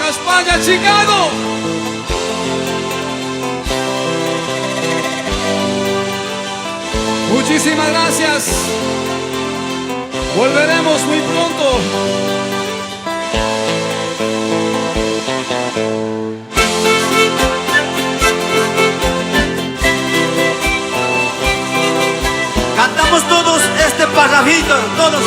España, Chicago. Muchísimas gracias. Volveremos muy pronto. Cantamos todos este parrafito, todos.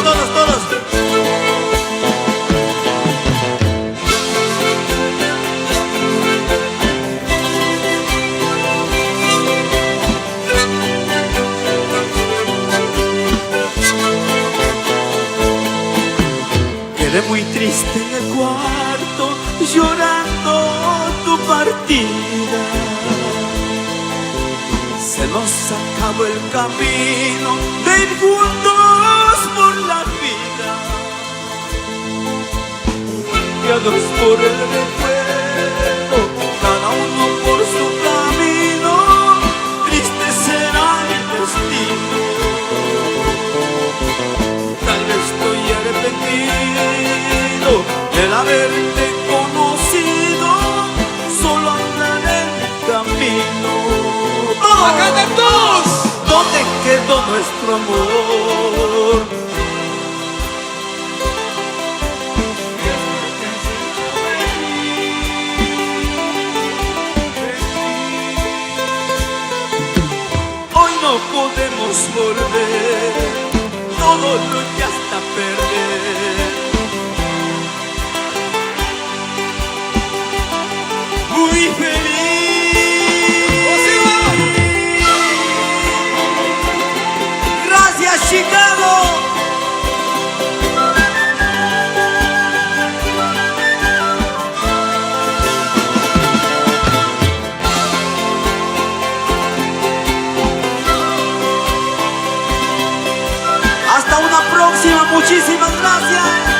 Quedé muy triste en el cuarto, llorando tu partida. Se nos acabó el camino de ir juntos por la vida. Guiados por el recuerdo, cada uno por su camino, triste será el destino. Tal vez estoy arrepentido del haberte conocido, solo andaré en el camino. ¡A cantar todos! ¿Dónde quedó nuestro amor? Hoy no podemos volver, todo lo que hasta perder. Muy feliz. Gracias, Chicago. Hasta una próxima, muchísimas gracias.